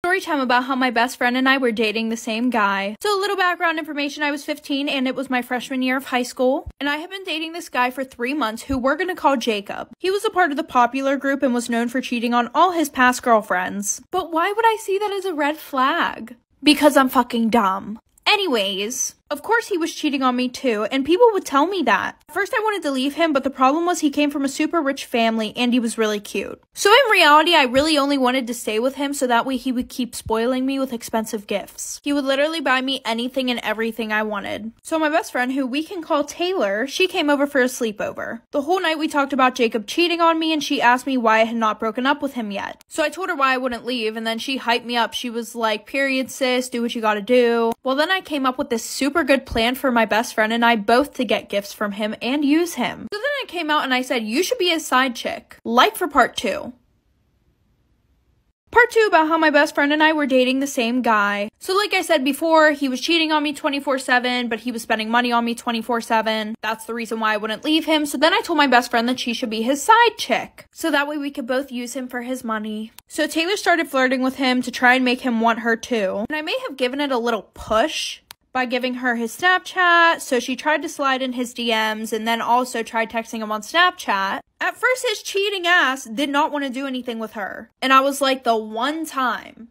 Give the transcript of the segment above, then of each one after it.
Story time about how my best friend and I were dating the same guy. So a little background information, I was 15 and it was my freshman year of high school. And I had been dating this guy for 3 months who we're gonna call Jacob. He was a part of the popular group and was known for cheating on all his past girlfriends. But why would I see that as a red flag? Because I'm fucking dumb. Anyways, of course he was cheating on me too, and people would tell me that. At first I wanted to leave him, but the problem was he came from a super rich family and he was really cute. So in reality, I really only wanted to stay with him so that way he would keep spoiling me with expensive gifts. He would literally buy me anything and everything I wanted. So my best friend, who we can call Taylor, she came over for a sleepover. The whole night we talked about Jacob cheating on me and she asked me why I had not broken up with him yet. So I told her why I wouldn't leave and then she hyped me up. She was like, period sis, do what you gotta do. Well then I came up with this super good plan for my best friend and I both to get gifts from him and use him. So then I came out and I said, you should be his side chick. Like for part 2. Part 2 about how my best friend and I were dating the same guy. So like I said before, he was cheating on me 24/7, but he was spending money on me 24/7. That's the reason why I wouldn't leave him. So then I told my best friend that she should be his side chick. So that way we could both use him for his money. So Taylor started flirting with him to try and make him want her too. And I may have given it a little push by giving her his Snapchat, so she tried to slide in his DMs and then also tried texting him on Snapchat. At first, his cheating ass did not want to do anything with her. And I was like, the one time.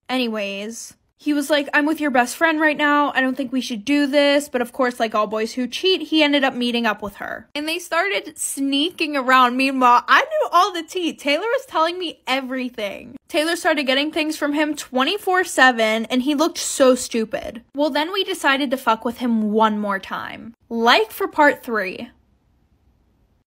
Anyways, he was like, I'm with your best friend right now. I don't think we should do this. But of course, like all boys who cheat, he ended up meeting up with her. And they started sneaking around. Meanwhile, I knew all the tea. Taylor was telling me everything. Taylor started getting things from him 24/7 and he looked so stupid. Well, then we decided to fuck with him one more time. Like for part 3.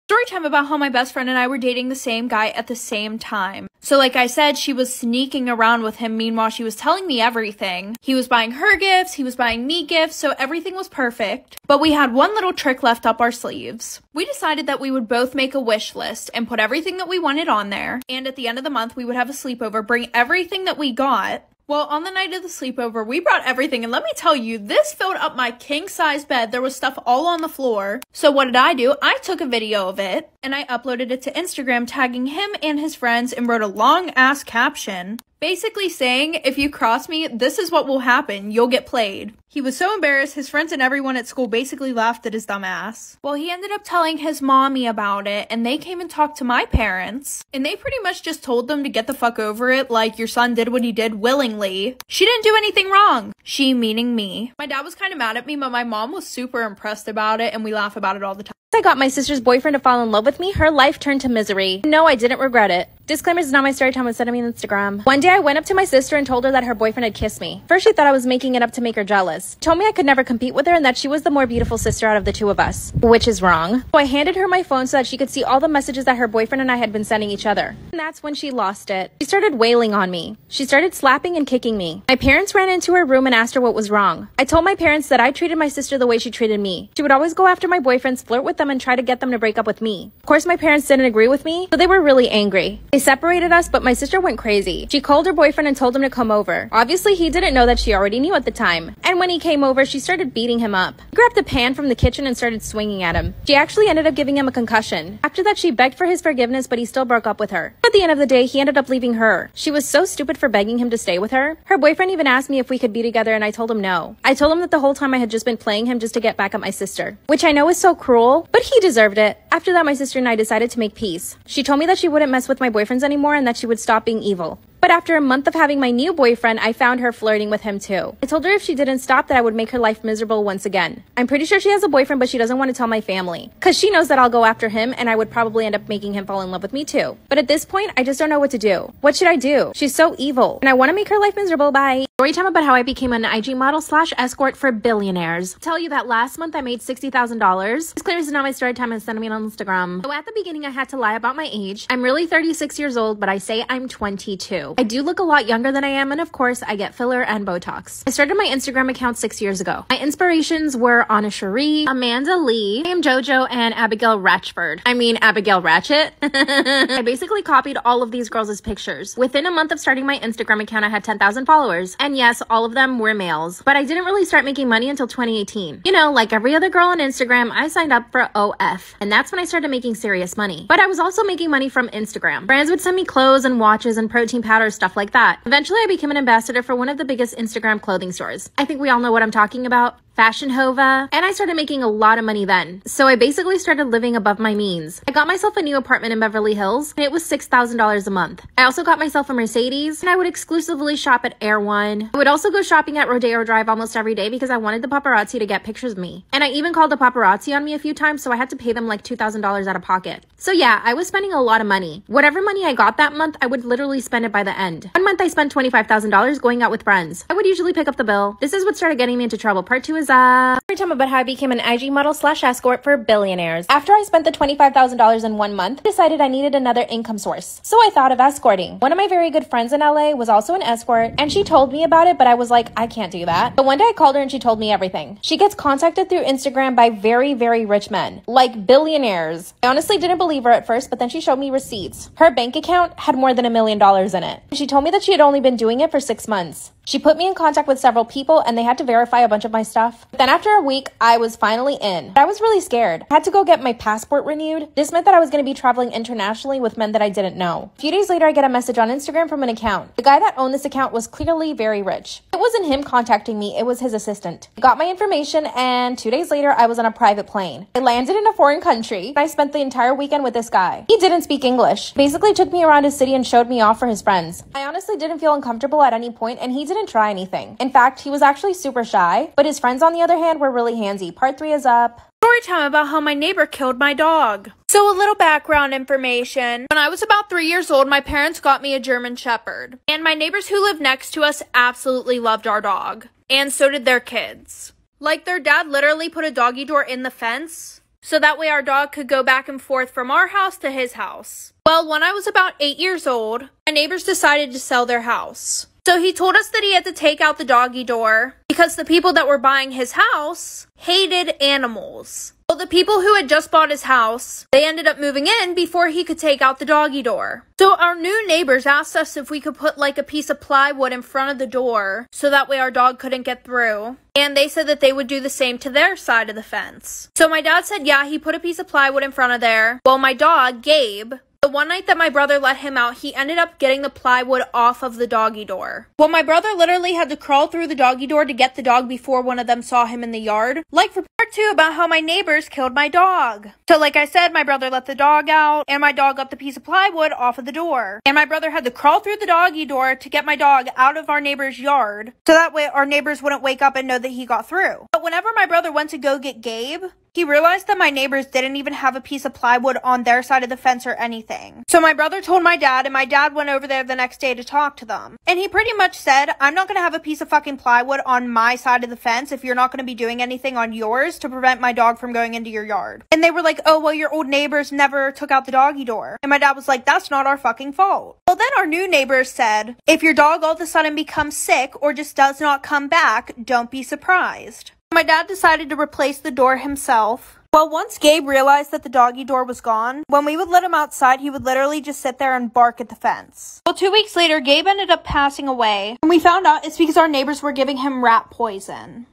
Story time about how my best friend and I were dating the same guy at the same time. So like I said, she was sneaking around with him. Meanwhile, she was telling me everything. He was buying her gifts, he was buying me gifts, so everything was perfect. But we had one little trick left up our sleeves. We decided that we would both make a wish list and put everything that we wanted on there. And at the end of the month, we would have a sleepover, bring everything that we got. Well, on the night of the sleepover, we brought everything, and let me tell you, this filled up my king-size bed. There was stuff all on the floor. So what did I do? I took a video of it, and I uploaded it to Instagram, tagging him and his friends, and wrote a long-ass caption, basically saying, if you cross me, this is what will happen. You'll get played. He was so embarrassed, his friends and everyone at school basically laughed at his dumb ass. Well, he ended up telling his mommy about it, and they came and talked to my parents, and they pretty much just told them to get the fuck over it, like your son did what he did willingly. She didn't do anything wrong. She meaning me. My dad was kind of mad at me, but my mom was super impressed about it, and we laugh about it all the time. I got my sister's boyfriend to fall in love with me, her life turned to misery. No, I didn't regret it. Disclaimer, is not my story time, was sent to me on Instagram. One day I went up to my sister and told her that her boyfriend had kissed me. First she thought I was making it up to make her jealous. Told me I could never compete with her and that she was the more beautiful sister out of the two of us. Which is wrong. So I handed her my phone so that she could see all the messages that her boyfriend and I had been sending each other. And that's when she lost it. She started wailing on me. She started slapping and kicking me. My parents ran into her room and asked her what was wrong. I told my parents that I treated my sister the way she treated me. She would always go after my boyfriends, flirt with them, and try to get them to break up with me. Of course, my parents didn't agree with me, so they were really angry. They separated us, but my sister went crazy. She called her boyfriend and told him to come over. Obviously, he didn't know that she already knew at the time. And when he came over, she started beating him up. He grabbed a pan from the kitchen and started swinging at him. She actually ended up giving him a concussion. After that, she begged for his forgiveness, but he still broke up with her. At the end of the day, he ended up leaving her. She was so stupid for begging him to stay with her. Her boyfriend even asked me if we could be together, and I told him no. I told him that the whole time I had just been playing him just to get back at my sister, which I know is so cruel, but he deserved it. After that, my sister and I decided to make peace. She told me that she wouldn't mess with my boyfriends anymore and that she would stop being evil. But after a month of having my new boyfriend, I found her flirting with him too. I told her if she didn't stop that I would make her life miserable once again. I'm pretty sure she has a boyfriend, but she doesn't want to tell my family. Cause she knows that I'll go after him and I would probably end up making him fall in love with me too. But at this point, I just don't know what to do. What should I do? She's so evil and I want to make her life miserable. Bye. Story time about how I became an IG model / escort for billionaires. I'll tell you that last month I made $60,000. This clearly is not my story time and send me on Instagram. So at the beginning I had to lie about my age. I'm really 36 years old, but I say I'm 22. I do look a lot younger than I am, and of course I get filler and Botox. I started my Instagram account 6 years ago. My inspirations were Anna Cherie, Amanda Lee, I am JoJo, and Abigail Ratchford. I mean Abigail Ratchet. I basically copied all of these girls' pictures. Within a month of starting my Instagram account, I had 10,000 followers. And yes, all of them were males. But I didn't really start making money until 2018. You know, like every other girl on Instagram, I signed up for OF. And that's when I started making serious money. But I was also making money from Instagram. Brands would send me clothes and watches and protein powder that or stuff like that. Eventually, I became an ambassador for one of the biggest Instagram clothing stores. I think we all know what I'm talking about. Fashion Hova, and I started making a lot of money then. So I basically started living above my means. I got myself a new apartment in Beverly Hills, and it was $6,000 a month. I also got myself a Mercedes, and I would exclusively shop at Air One. I would also go shopping at Rodeo Drive almost every day because I wanted the paparazzi to get pictures of me. And I even called the paparazzi on me a few times, so I had to pay them like $2,000 out of pocket. So yeah, I was spending a lot of money. Whatever money I got that month, I would literally spend it by the end. One month I spent $25,000 going out with friends. I would usually pick up the bill. This is what started getting me into trouble. Part 2 is Storytime about how I became an IG model / escort for billionaires. After I spent the $25,000 in 1 month, I decided I needed another income source. So I thought of escorting. One of my very good friends in LA was also an escort, and she told me about it, but I was like, I can't do that. But one day I called her and she told me everything. She gets contacted through Instagram by very, very rich men, like billionaires. I honestly didn't believe her at first, but then she showed me receipts. Her bank account had more than $1 million in it. She told me that she had only been doing it for 6 months. She put me in contact with several people and they had to verify a bunch of my stuff. Then after a week, I was finally in. But I was really scared. I had to go get my passport renewed. This meant that I was going to be traveling internationally with men that I didn't know. A few days later, I get a message on Instagram from an account. The guy that owned this account was clearly very rich. It wasn't him contacting me, it was his assistant. He got my information and 2 days later, I was on a private plane. I landed in a foreign country. I spent the entire weekend with this guy. He didn't speak English. Basically took me around his city and showed me off for his friends. I honestly didn't feel uncomfortable at any point and he didn't try anything. In fact, he was actually super shy, but his friends on the other hand were really handsy. Part 3 is up. Story time about how my neighbor killed my dog. So a little background information. When I was about 3 years old, my parents got me a German Shepherd. And my neighbors who lived next to us absolutely loved our dog. And so did their kids. Like their dad literally put a doggy door in the fence, so that way our dog could go back and forth from our house to his house. Well, when I was about 8 years old, my neighbors decided to sell their house. So he told us that he had to take out the doggy door because the people that were buying his house hated animals. Well, the people who had just bought his house, they ended up moving in before he could take out the doggy door. So our new neighbors asked us if we could put like a piece of plywood in front of the door so that way our dog couldn't get through. And they said that they would do the same to their side of the fence. So my dad said, yeah, he put a piece of plywood in front of there. Well, my dog, Gabe, the one night that my brother let him out, he ended up getting the plywood off of the doggy door. Well, my brother literally had to crawl through the doggy door to get the dog before one of them saw him in the yard. Like for part 2 about how my neighbors killed my dog. So like I said, my brother let the dog out and my dog got the piece of plywood off of the door. And my brother had to crawl through the doggy door to get my dog out of our neighbor's yard so that way our neighbors wouldn't wake up and know that he got through. But whenever my brother went to go get Gabe, he realized that my neighbors didn't even have a piece of plywood on their side of the fence or anything. So my brother told my dad, and my dad went over there the next day to talk to them. And he pretty much said, I'm not going to have a piece of fucking plywood on my side of the fence if you're not going to be doing anything on yours to prevent my dog from going into your yard. And they were like, oh, well, your old neighbors never took out the doggy door. And my dad was like, that's not our fucking fault. Well, then our new neighbors said, if your dog all of a sudden becomes sick or just does not come back, don't be surprised. My dad decided to replace the door himself. Well, once Gabe realized that the doggy door was gone, when we would let him outside, he would literally just sit there and bark at the fence. Well, 2 weeks later, Gabe ended up passing away, and we found out it's because our neighbors were giving him rat poison.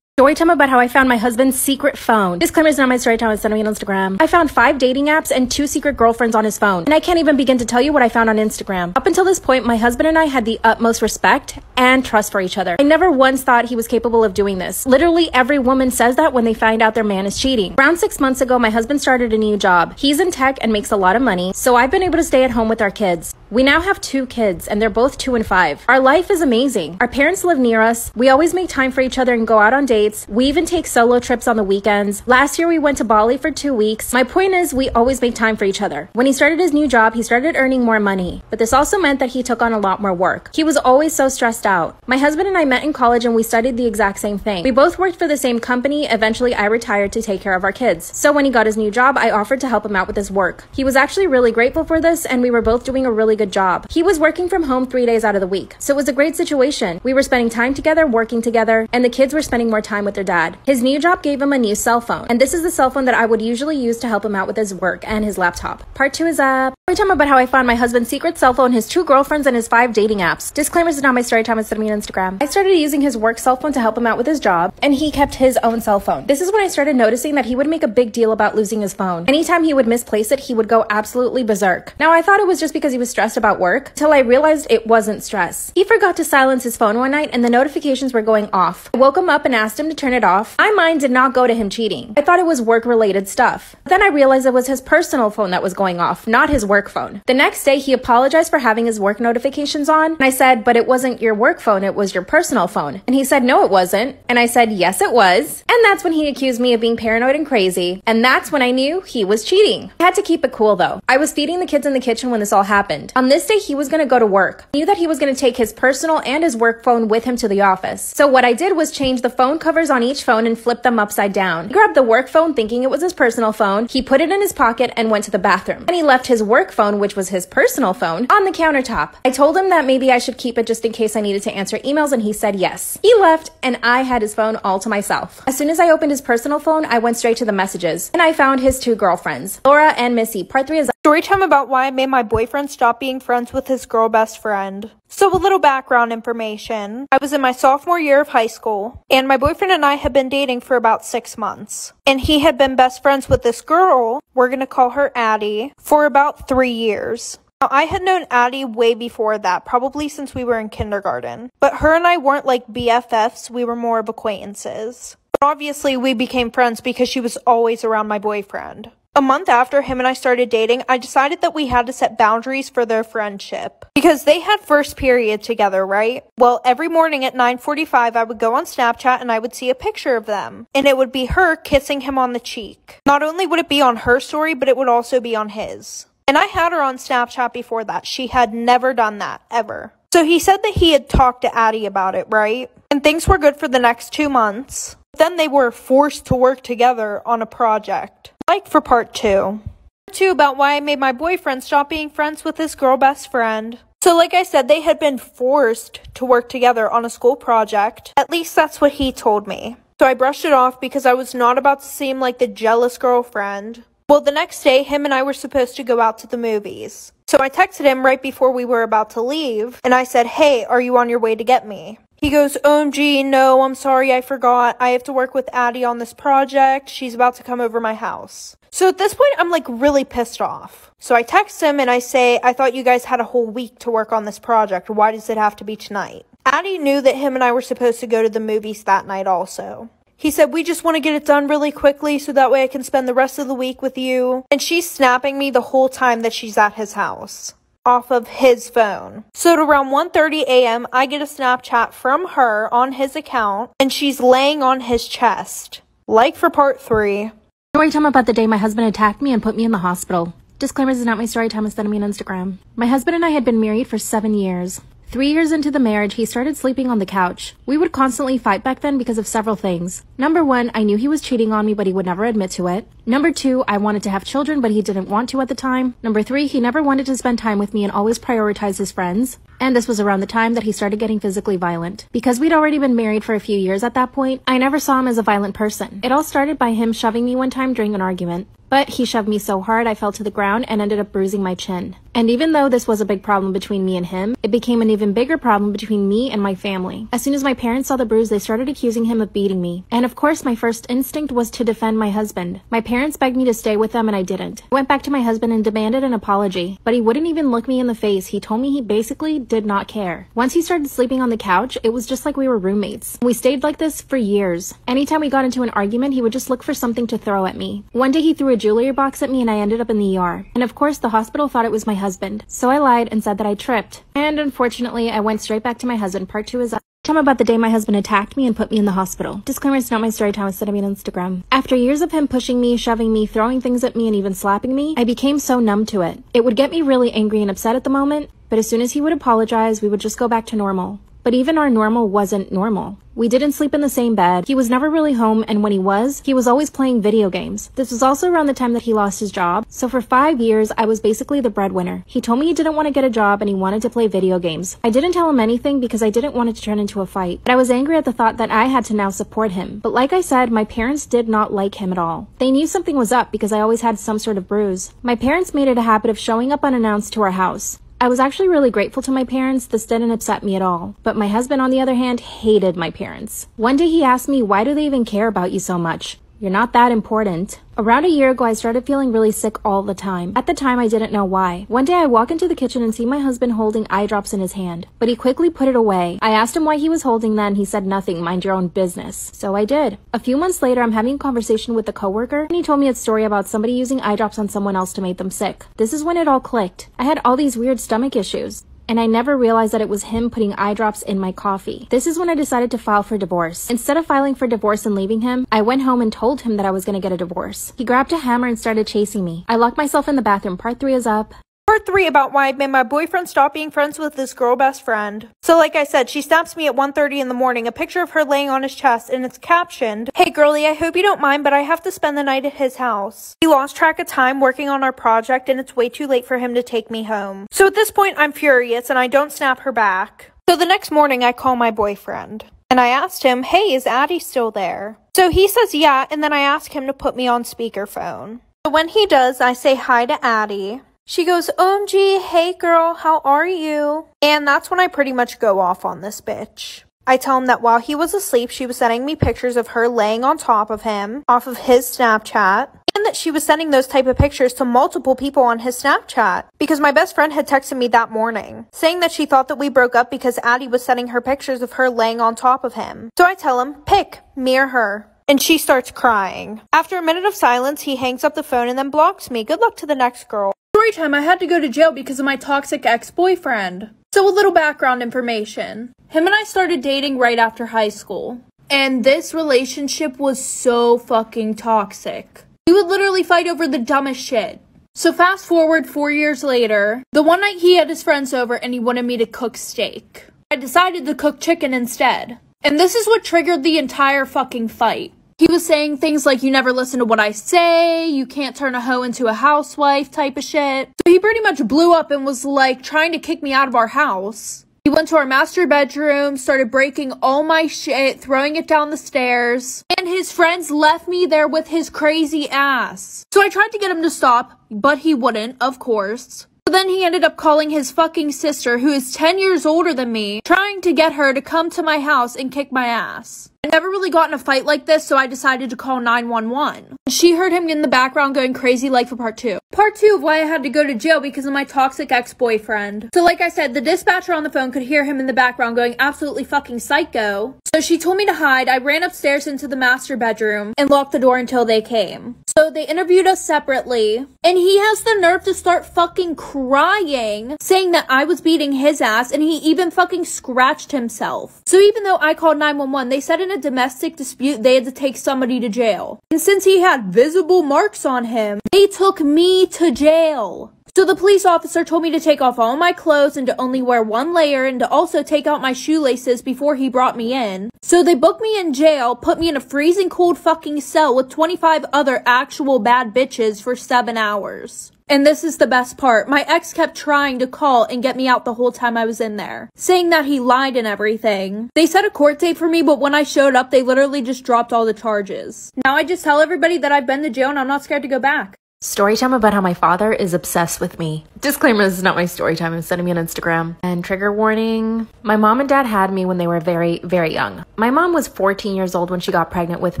Storytime about how I found my husband's secret phone. Disclaimer is not my storytime, it's sent me on Instagram. I found 5 dating apps and 2 secret girlfriends on his phone. And I can't even begin to tell you what I found on Instagram. Up until this point, my husband and I had the utmost respect and trust for each other. I never once thought he was capable of doing this. Literally every woman says that when they find out their man is cheating. Around 6 months ago, my husband started a new job. He's in tech and makes a lot of money, so I've been able to stay at home with our kids. We now have 2 kids, and they're both 2 and 5. Our life is amazing. Our parents live near us. We always make time for each other and go out on dates. We even take solo trips on the weekends. Last year, we went to Bali for 2 weeks. My point is, we always make time for each other. When he started his new job, he started earning more money. But this also meant that he took on a lot more work. He was always so stressed out. My husband and I met in college, and we studied the exact same thing. We both worked for the same company. Eventually, I retired to take care of our kids. So when he got his new job, I offered to help him out with his work. He was actually really grateful for this, and we were both doing a really good job. He was working from home 3 days out of the week. So it was a great situation. We were spending time together, working together, and the kids were spending more time with their dad. His new job gave him a new cell phone, and this is the cell phone that I would usually use to help him out with his work and his laptop. Part 2 is up. Story time about how I found my husband's secret cell phone, his 2 girlfriends, and his 5 dating apps. Disclaimers is not my story time, it's me on Instagram. I started using his work cell phone to help him out with his job, and he kept his own cell phone. This is when I started noticing that he would make a big deal about losing his phone. Anytime he would misplace it, he would go absolutely berserk. Now, I thought it was just because he was stressed about work, till I realized it wasn't stress. He forgot to silence his phone one night, and the notifications were going off. I woke him up and asked him to turn it off. My mind did not go to him cheating. I thought it was work-related stuff. Then I realized it was his personal phone that was going off, not his work phone. The next day, he apologized for having his work notifications on, and I said, but it wasn't your work phone, it was your personal phone. And he said, no, it wasn't. And I said, yes, it was. And that's when he accused me of being paranoid and crazy. And that's when I knew he was cheating. I had to keep it cool though. I was feeding the kids in the kitchen when this all happened. On this day, he was gonna go to work. I knew that he was gonna take his personal and his work phone with him to the office. So what I did was change the phone covers on each phone and flip them upside down. He grabbed the work phone thinking it was his personal phone. He put it in his pocket and went to the bathroom. And he left his work phone, which was his personal phone, on the countertop. I told him that maybe I should keep it just in case I needed to answer emails, and he said yes. He left and I had his phone all to myself. As soon as I opened his personal phone, I went straight to the messages and I found his 2 girlfriends, Laura and Missy. Part 3 is Story time about why I made my boyfriend stop being friends with his girl best friend. So a little background information. I was in my sophomore year of high school, and my boyfriend and I had been dating for about 6 months. And he had been best friends with this girl, we're gonna call her Addie, for about 3 years. Now, I had known Addie way before that, probably since we were in kindergarten. But her and I weren't like BFFs, we were more of acquaintances. But obviously, we became friends because she was always around my boyfriend. A month after him and I started dating, I decided that we had to set boundaries for their friendship. Because they had first period together, right? Well, every morning at 9:45, I would go on Snapchat and I would see a picture of them. And it would be her kissing him on the cheek. Not only would it be on her story, but it would also be on his. And I had her on Snapchat before that. She had never done that, ever. So he said that he had talked to Addie about it, right? And things were good for the next 2 months. Then they were forced to work together on a project. Like for part 2. Part 2 about why I made my boyfriend stop being friends with his girl best friend. So like I said, they had been forced to work together on a school project. At least that's what he told me. So I brushed it off because I was not about to seem like the jealous girlfriend. Well, the next day, him and I were supposed to go out to the movies. So I texted him right before we were about to leave, and I said, hey, are you on your way to get me? He goes, OMG, no, I'm sorry, I forgot. I have to work with Addie on this project. She's about to come over my house. So at this point, I'm like really pissed off. So I text him and I say, I thought you guys had a whole week to work on this project. Why does it have to be tonight? Addie knew that him and I were supposed to go to the movies that night also. He said, we just want to get it done really quickly so that way I can spend the rest of the week with you. And she's snapping me the whole time that she's at his house. Off of his phone. So at around 1:30 a.m., I get a Snapchat from her on his account, and she's laying on his chest. Like for part 3. Story time about the day my husband attacked me and put me in the hospital. Disclaimers is not my story time, it's me on Instagram. My husband and I had been married for 7 years. 3 years into the marriage, he started sleeping on the couch. We would constantly fight back then because of several things. Number 1, I knew he was cheating on me, but he would never admit to it. Number 2, I wanted to have children, but he didn't want to at the time. Number 3, he never wanted to spend time with me and always prioritized his friends. And this was around the time that he started getting physically violent. Because we'd already been married for a few years at that point, I never saw him as a violent person. It all started by him shoving me one time during an argument. But he shoved me so hard I fell to the ground and ended up bruising my chin. And even though this was a big problem between me and him, it became an even bigger problem between me and my family. As soon as my parents saw the bruise, they started accusing him of beating me. And of course, my first instinct was to defend my husband. My parents begged me to stay with them and I didn't. I went back to my husband and demanded an apology, but he wouldn't even look me in the face. He told me he basically did not care. Once he started sleeping on the couch, it was just like we were roommates. We stayed like this for years. Anytime we got into an argument, he would just look for something to throw at me. One day he threw a jewelry box at me and I ended up in the ER. And of course, the hospital thought it was my husband. So I lied and said that I tripped. And unfortunately, I went straight back to my husband. Part 2 is Tell me about the day my husband attacked me and put me in the hospital. Disclaimer, it's not my story time, it's on Instagram. After years of him pushing me, shoving me, throwing things at me, and even slapping me, I became so numb to it. It would get me really angry and upset at the moment, but as soon as he would apologize, we would just go back to normal. But even our normal wasn't normal. We didn't sleep in the same bed, he was never really home, and when he was always playing video games. This was also around the time that he lost his job, so for 5 years, I was basically the breadwinner. He told me he didn't want to get a job and he wanted to play video games. I didn't tell him anything because I didn't want it to turn into a fight, but I was angry at the thought that I had to now support him. But like I said, my parents did not like him at all. They knew something was up because I always had some sort of bruise. My parents made it a habit of showing up unannounced to our house. I was actually really grateful to my parents. This didn't upset me at all. But my husband, on the other hand, hated my parents. One day he asked me, why do they even care about you so much? You're not that important. Around a year ago, I started feeling really sick all the time. At the time, I didn't know why. One day, I walk into the kitchen and see my husband holding eye drops in his hand, but he quickly put it away. I asked him why he was holding them, and he said nothing, mind your own business. So I did. A few months later, I'm having a conversation with a coworker, and he told me a story about somebody using eye drops on someone else to make them sick. This is when it all clicked. I had all these weird stomach issues, and I never realized that it was him putting eye drops in my coffee. This is when I decided to file for divorce. Instead of filing for divorce and leaving him, I went home and told him that I was gonna get a divorce. He grabbed a hammer and started chasing me. I locked myself in the bathroom. Part 3 is up. Part 3 about why I made my boyfriend stop being friends with this girl best friend. So like I said, she snaps me at 1:30 in the morning, a picture of her laying on his chest, and it's captioned, "Hey girly, I hope you don't mind, but I have to spend the night at his house. He lost track of time working on our project, and it's way too late for him to take me home." So at this point, I'm furious, and I don't snap her back. So the next morning, I call my boyfriend, and I asked him, "Hey, is Addie still there?" So he says yeah, and then I ask him to put me on speakerphone. So when he does, I say hi to Addie. She goes, "OMG, hey girl, how are you?" And that's when I pretty much go off on this bitch. I tell him that while he was asleep, she was sending me pictures of her laying on top of him off of his Snapchat, and that she was sending those type of pictures to multiple people on his Snapchat because my best friend had texted me that morning saying that she thought that we broke up because Addie was sending her pictures of her laying on top of him. So I tell him, pick, me or her. And she starts crying. After a minute of silence, he hangs up the phone and then blocks me. Good luck to the next girl. Storytime, I had to go to jail because of my toxic ex-boyfriend. So a little background information. Him and I started dating right after high school. And this relationship was so fucking toxic. We would literally fight over the dumbest shit. So fast forward 4 years later, the one night he had his friends over and he wanted me to cook steak. I decided to cook chicken instead. And this is what triggered the entire fucking fight. He was saying things like, "You never listen to what I say, you can't turn a hoe into a housewife," type of shit. So he pretty much blew up and was like trying to kick me out of our house. He went to our master bedroom, started breaking all my shit, throwing it down the stairs, and his friends left me there with his crazy ass. So I tried to get him to stop, but he wouldn't, of course. So then he ended up calling his fucking sister, who is 10 years older than me, trying to get her to come to my house and kick my ass. I never really got in a fight like this, so I decided to call 911. She heard him in the background going crazy like for part 2. Part 2 of why I had to go to jail because of my toxic ex-boyfriend. So like I said, the dispatcher on the phone could hear him in the background going absolutely fucking psycho. So she told me to hide. I ran upstairs into the master bedroom and locked the door until they came. So they interviewed us separately, and he has the nerve to start fucking crying, saying that I was beating his ass, and he even fucking scratched himself. So even though I called 911, they said in a domestic dispute they had to take somebody to jail. And since he had visible marks on him, they took me to jail. So the police officer told me to take off all my clothes and to only wear one layer and to also take out my shoelaces before he brought me in. So they booked me in jail, put me in a freezing cold fucking cell with 25 other actual bad bitches for 7 hours. And this is the best part. My ex kept trying to call and get me out the whole time I was in there, saying that he lied and everything. They set a court date for me, but when I showed up, they literally just dropped all the charges. Now I just tell everybody that I've been to jail and I'm not scared to go back. Storytime about how my father is obsessed with me. Disclaimer, this is not my story time. I'm sending me on Instagram. And trigger warning, my mom and dad had me when they were very, very young. My mom was 14 years old when she got pregnant with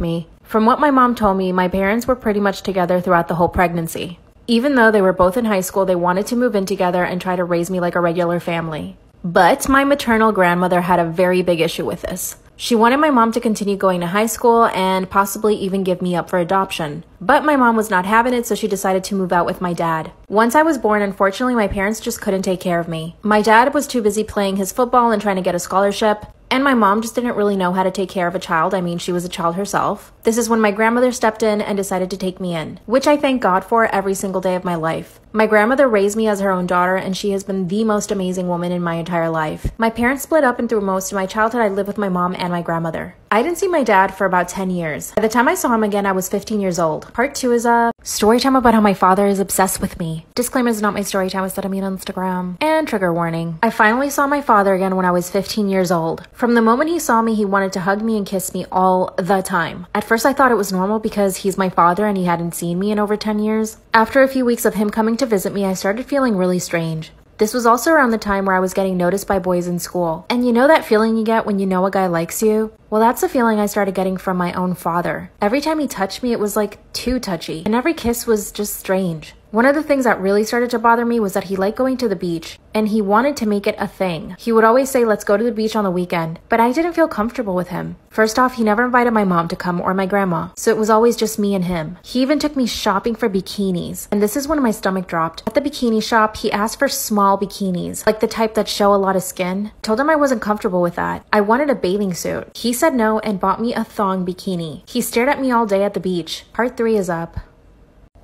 me. From what my mom told me, my parents were pretty much together throughout the whole pregnancy. Even though they were both in high school, they wanted to move in together and try to raise me like a regular family. But my maternal grandmother had a very big issue with this. She wanted my mom to continue going to high school and possibly even give me up for adoption. But my mom was not having it, so she decided to move out with my dad. Once I was born, unfortunately, my parents just couldn't take care of me. My dad was too busy playing his football and trying to get a scholarship, And my mom just didn't really know how to take care of a child. I mean, she was a child herself. This is when my grandmother stepped in and decided to take me in, which I thank God for every single day of my life. My grandmother raised me as her own daughter, and she has been the most amazing woman in my entire life. My parents split up, and through most of my childhood, I lived with my mom and my grandmother. I didn't see my dad for about 10 years. By the time I saw him again, I was 15 years old. Part 2 is a story time about how my father is obsessed with me. Disclaimer, is not my story time, it's that I mean on Instagram. And trigger warning. I finally saw my father again when I was 15 years old. From the moment he saw me, he wanted to hug me and kiss me all the time. At first, I thought it was normal because he's my father and he hadn't seen me in over 10 years. After a few weeks of him coming to visit me, I started feeling really strange. This was also around the time where I was getting noticed by boys in school. And you know that feeling you get when you know a guy likes you? Well, that's the feeling I started getting from my own father. Every time he touched me, it was like too touchy. And every kiss was just strange. One of the things that really started to bother me was that he liked going to the beach, and he wanted to make it a thing. He would always say, let's go to the beach on the weekend, but I didn't feel comfortable with him. First off, he never invited my mom to come or my grandma, so it was always just me and him. He even took me shopping for bikinis, and this is when my stomach dropped. At the bikini shop, he asked for small bikinis, like the type that show a lot of skin. Told him I wasn't comfortable with that. I wanted a bathing suit. He said no and bought me a thong bikini. He stared at me all day at the beach. Part 3 is up.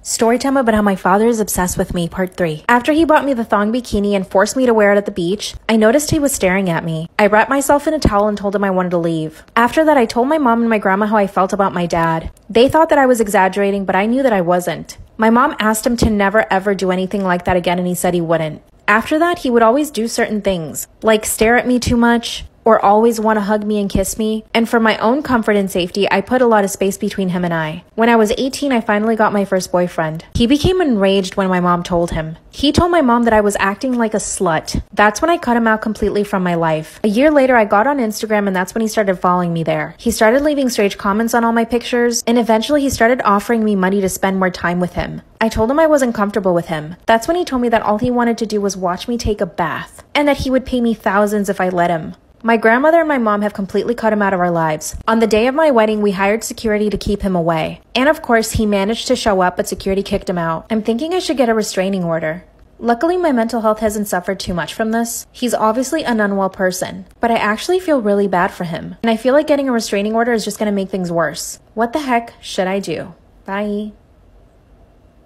Storytime about how my father is obsessed with me, part 3. After he bought me the thong bikini and forced me to wear it at the beach, I noticed he was staring at me. I wrapped myself in a towel and told him I wanted to leave. After that, I told my mom and my grandma how I felt about my dad. They thought that I was exaggerating, but I knew that I wasn't. My mom asked him to never ever do anything like that again, and he said he wouldn't. After that, he would always do certain things, like stare at me too much, or always want to hug me and kiss me. And for my own comfort and safety, I put a lot of space between him and I. When I was 18, I finally got my first boyfriend. He became enraged when my mom told him. He told my mom that I was acting like a slut. That's when I cut him out completely from my life. A year later, I got on Instagram, and that's when he started following me there. He started leaving strange comments on all my pictures, and eventually he started offering me money to spend more time with him. I told him I wasn't comfortable with him. That's when he told me that all he wanted to do was watch me take a bath, and that he would pay me thousands if I let him. My grandmother and my mom have completely cut him out of our lives. On the day of my wedding, we hired security to keep him away. And of course, he managed to show up, but security kicked him out. I'm thinking I should get a restraining order. Luckily, my mental health hasn't suffered too much from this. He's obviously an unwell person, but I actually feel really bad for him. And I feel like getting a restraining order is just going to make things worse. What the heck should I do? Bye.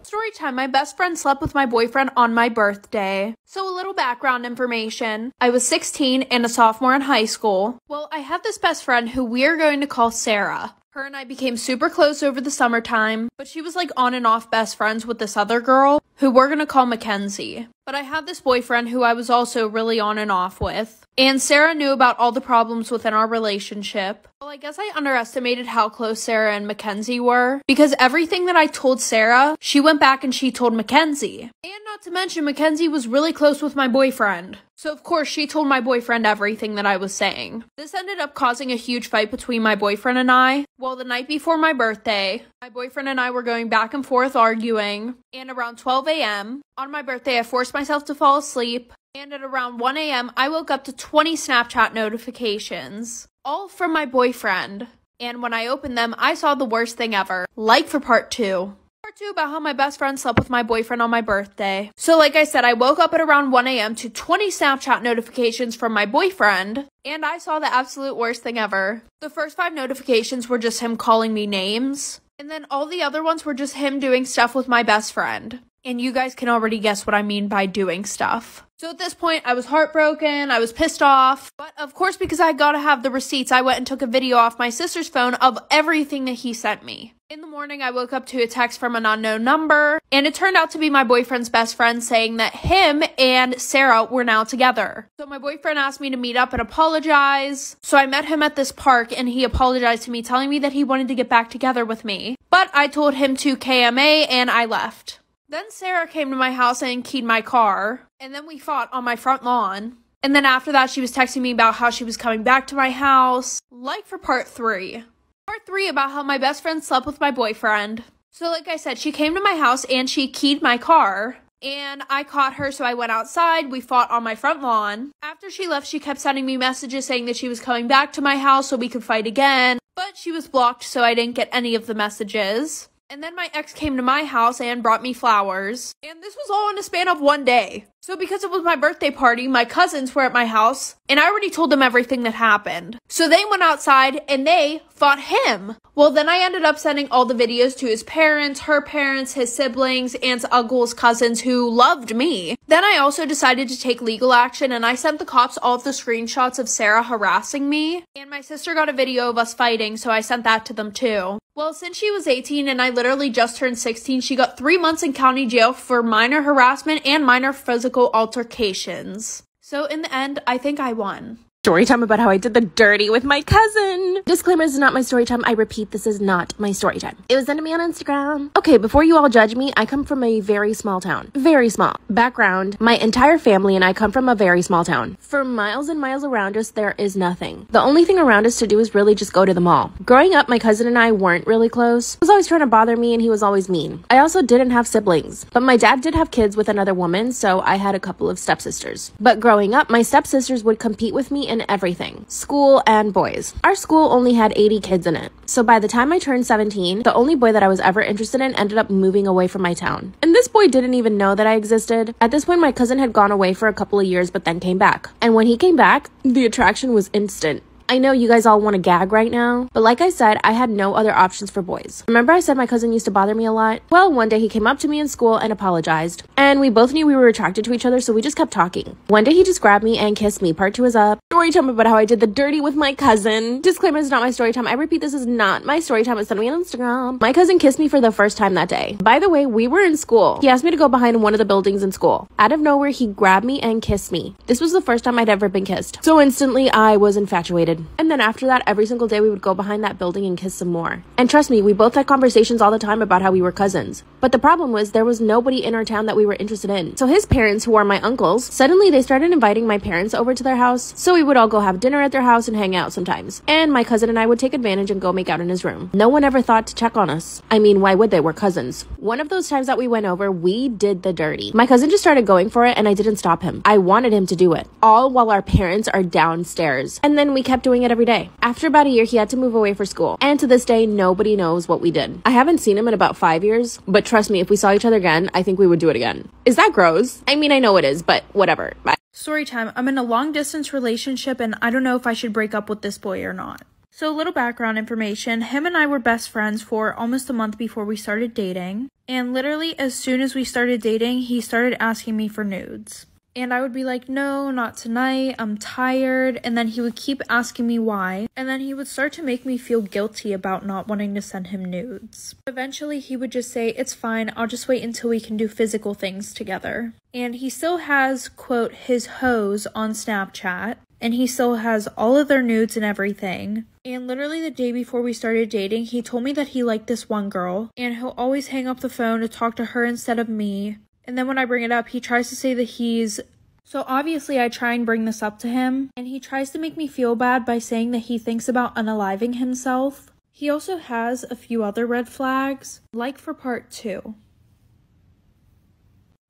Story time. My best friend slept with my boyfriend on my birthday. So a little background information. I was 16 and a sophomore in high school. Well, I have this best friend who we're going to call Sarah. Her and I became super close over the summertime, but she was like on and off best friends with this other girl who we're gonna call Mackenzie. But I had this boyfriend who I was also really on and off with. And Sarah knew about all the problems within our relationship. Well, I guess I underestimated how close Sarah and Mackenzie were, because everything that I told Sarah, she went back and she told Mackenzie. And not to mention, Mackenzie was really close with my boyfriend. So of course, she told my boyfriend everything that I was saying. This ended up causing a huge fight between my boyfriend and I. Well, the night before my birthday, my boyfriend and I were going back and forth arguing. And around 12 a.m., on my birthday, I forced myself to fall asleep. And at around 1 a.m., I woke up to 20 Snapchat notifications, all from my boyfriend. And when I opened them, I saw the worst thing ever. Like for part 2. Part 2 about how my best friend slept with my boyfriend on my birthday. So like I said, I woke up at around 1 a.m. to 20 Snapchat notifications from my boyfriend, and I saw the absolute worst thing ever. The first 5 notifications were just him calling me names, and then all the other ones were just him doing stuff with my best friend. And you guys can already guess what I mean by doing stuff. So at this point, I was heartbroken, I was pissed off, but of course, because I gotta have the receipts, I went and took a video off my sister's phone of everything that he sent me. In the morning, I woke up to a text from an unknown number, and it turned out to be my boyfriend's best friend saying that him and Sarah were now together. So my boyfriend asked me to meet up and apologize. So I met him at this park, and he apologized to me, telling me that he wanted to get back together with me. But I told him to KMA, and I left. Then Sarah came to my house and keyed my car, and then we fought on my front lawn. And then after that, she was texting me about how she was coming back to my house. Like for part 3. Part 3 about how my best friend slept with my boyfriend. So like I said, she came to my house and she keyed my car. And I caught her, so I went outside. We fought on my front lawn. After she left, she kept sending me messages saying that she was coming back to my house so we could fight again. But she was blocked, so I didn't get any of the messages. And then my ex came to my house and brought me flowers. And this was all in a span of one day. So because it was my birthday party, my cousins were at my house, and I already told them everything that happened. So they went outside and they fought him. Well, then I ended up sending all the videos to his parents, her parents, his siblings, aunts, uncles, cousins who loved me. Then I also decided to take legal action, and I sent the cops all of the screenshots of Sarah harassing me. And my sister got a video of us fighting, so I sent that to them too. Well, since she was 18 and I literally just turned 16, she got 3 months in county jail for minor harassment and minor physical altercations. So in the end, I think I won. Story time about how I did the dirty with my cousin. Disclaimer, this is not my story time. I repeat, this is not my story time. It was sent to me on Instagram. Okay, before you all judge me, I come from a very small town. Very small. Background, my entire family and I come from a very small town. For miles and miles around us, there is nothing. The only thing around us to do is really just go to the mall. Growing up, my cousin and I weren't really close. He was always trying to bother me and he was always mean. I also didn't have siblings, but my dad did have kids with another woman, so I had a couple of stepsisters. But growing up, my stepsisters would compete with me in everything, school and boys. Our school only had 80 kids in it. So by the time I turned 17, the only boy that I was ever interested in ended up moving away from my town. And this boy didn't even know that I existed. At this point, my cousin had gone away for a couple of years, but then came back. And when he came back, the attraction was instant. I know you guys all want to gag right now, but like I said, I had no other options for boys. Remember I said my cousin used to bother me a lot? Well, one day he came up to me in school and apologized. And we both knew we were attracted to each other, so we just kept talking. One day he just grabbed me and kissed me. Part 2 is up. Story time about how I did the dirty with my cousin. Disclaimer, it's not my story time. I repeat, this is not my story time. It's sent me on Instagram. My cousin kissed me for the first time that day. By the way, we were in school. He asked me to go behind one of the buildings in school. Out of nowhere, he grabbed me and kissed me. This was the first time I'd ever been kissed. So instantly, I was infatuated. And then after that, every single day we would go behind that building and kiss some more. And trust me, we both had conversations all the time about how we were cousins. But the problem was there was nobody in our town that we were interested in. So his parents, who are my uncles, suddenly they started inviting my parents over to their house. So we would all go have dinner at their house and hang out sometimes. And my cousin and I would take advantage and go make out in his room. No one ever thought to check on us. I mean, why would they? We're cousins. One of those times that we went over, we did the dirty. My cousin just started going for it and I didn't stop him. I wanted him to do it. All while our parents are downstairs. And then we kept doing it every day. After about a year, he had to move away for school. And to this day, nobody knows what we did. I haven't seen him in about 5 years, but trust me, if we saw each other again, I think we would do it again. Is that gross? I mean, I know it is, but whatever. Bye. Story time. I'm in a long distance relationship and I don't know if I should break up with this boy or not. So a little background information. Him and I were best friends for almost a month before we started dating. And literally as soon as we started dating, he started asking me for nudes. And I would be like, no, not tonight, I'm tired. And then he would keep asking me why. And then he would start to make me feel guilty about not wanting to send him nudes. Eventually, he would just say, it's fine, I'll just wait until we can do physical things together. And he still has, quote, his hoes on Snapchat. And he still has all of their nudes and everything. And literally the day before we started dating, he told me that he liked this one girl. And he'll always hang up the phone to talk to her instead of me. And then when I bring it up, he tries to say that he's... So obviously I try and bring this up to him, and he tries to make me feel bad by saying that he thinks about unaliving himself. He also has a few other red flags, like for part 2.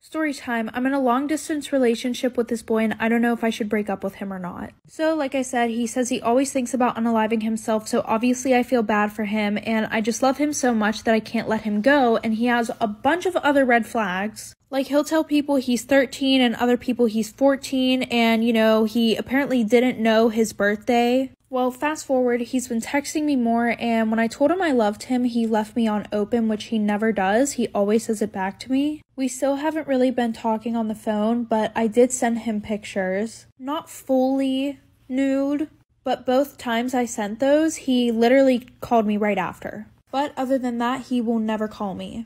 Story time. I'm in a long distance relationship with this boy and I don't know if I should break up with him or not. So like I said, he says he always thinks about unaliving himself, so obviously I feel bad for him and I just love him so much that I can't let him go, and he has a bunch of other red flags. Like he'll tell people he's 13 and other people he's 14, and you know, he apparently didn't know his birthday. Well, fast forward, he's been texting me more, and when I told him I loved him, he left me on open, which he never does. He always says it back to me. We still haven't really been talking on the phone, but I did send him pictures. Not fully nude, but both times I sent those, he literally called me right after. But other than that, he will never call me.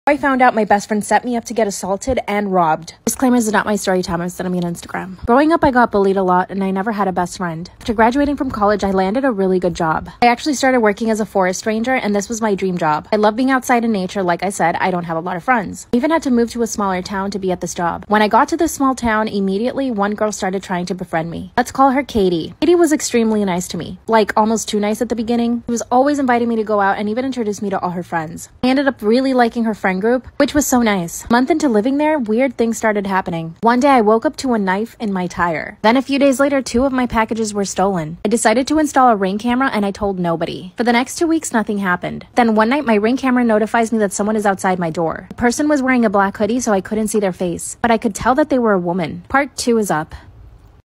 I found out my best friend set me up to get assaulted and robbed. Disclaimer, this is not my story time. I'm sending me on Instagram. Growing up, I got bullied a lot and I never had a best friend. After graduating from college, I landed a really good job. I actually started working as a forest ranger and this was my dream job. I love being outside in nature. Like I said, I don't have a lot of friends. I even had to move to a smaller town to be at this job. When I got to this small town, immediately one girl started trying to befriend me. Let's call her Katie. Katie was extremely nice to me. Like almost too nice at the beginning. She was always inviting me to go out and even introduced me to all her friends. I ended up really liking her friend group, which was so nice. A month into living there, weird things started happening. One day I woke up to a knife in my tire. Then a few days later, 2 of my packages were stolen. I decided to install a Ring camera and I told nobody. For the next 2 weeks, nothing happened. Then one night, my Ring camera notifies me that someone is outside my door. The person was wearing a black hoodie, so I couldn't see their face, but I could tell that they were a woman. Part 2 is up.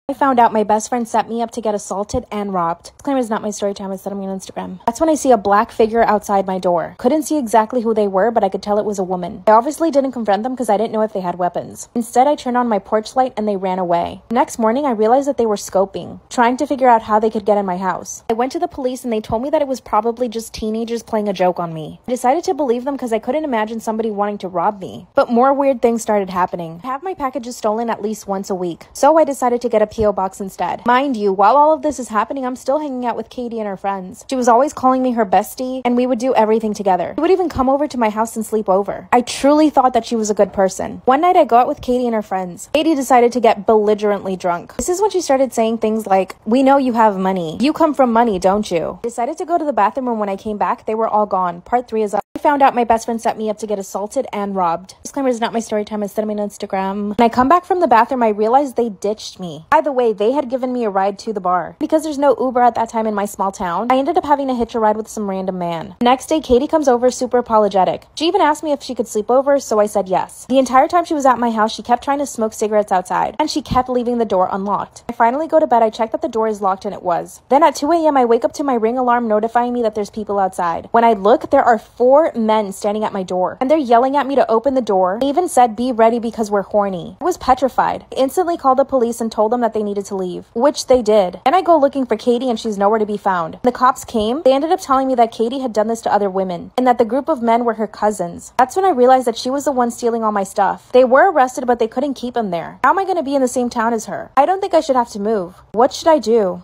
I found out my best friend set me up to get assaulted and robbed. Disclaimer is not my story time, it's set me on Instagram. That's when I see a black figure outside my door. Couldn't see exactly who they were, but I could tell it was a woman. I obviously didn't confront them because I didn't know if they had weapons. Instead, I turned on my porch light and they ran away. The next morning, I realized that they were scoping, trying to figure out how they could get in my house. I went to the police and they told me that it was probably just teenagers playing a joke on me. I decided to believe them because I couldn't imagine somebody wanting to rob me. But more weird things started happening. I have my packages stolen at least once a week, so I decided to get a P.O. box instead. Mind you, while all of this is happening, I'm still hanging out with Katie and her friends. She was always calling me her bestie, and we would do everything together. She would even come over to my house and sleep over. I truly thought that she was a good person. One night I go out with Katie and her friends. Katie decided to get belligerently drunk. This is when she started saying things like, "We know you have money. You come from money, don't you?" I decided to go to the bathroom, and when I came back, they were all gone. Part 3 is up. I found out my best friend set me up to get assaulted and robbed. Disclaimer is not my story time, it's set me on Instagram. When I come back from the bathroom, I realized they ditched me. By the way, they had given me a ride to the bar. Because there's no Uber at that time in my small town, I ended up having to hitch a ride with some random man. The next day, Katie comes over super apologetic. She even asked me if she could sleep over, so I said yes. The entire time she was at my house, she kept trying to smoke cigarettes outside, and she kept leaving the door unlocked. I finally go to bed, I check that the door is locked, and it was. Then at 2 a.m., I wake up to my Ring alarm notifying me that there's people outside. When I look, there are 4 men standing at my door, and they're yelling at me to open the door. They even said, "Be ready because we're horny." I was petrified. I instantly called the police and told them that they needed to leave, which they did. And I go looking for Katie and she's nowhere to be found. When the cops came, they ended up telling me that Katie had done this to other women, and that the group of men were her cousins. That's when I realized that she was the one stealing all my stuff. They were arrested, but they couldn't keep him there. How am I going to be in the same town as her? I don't think I should have to move. What should I do?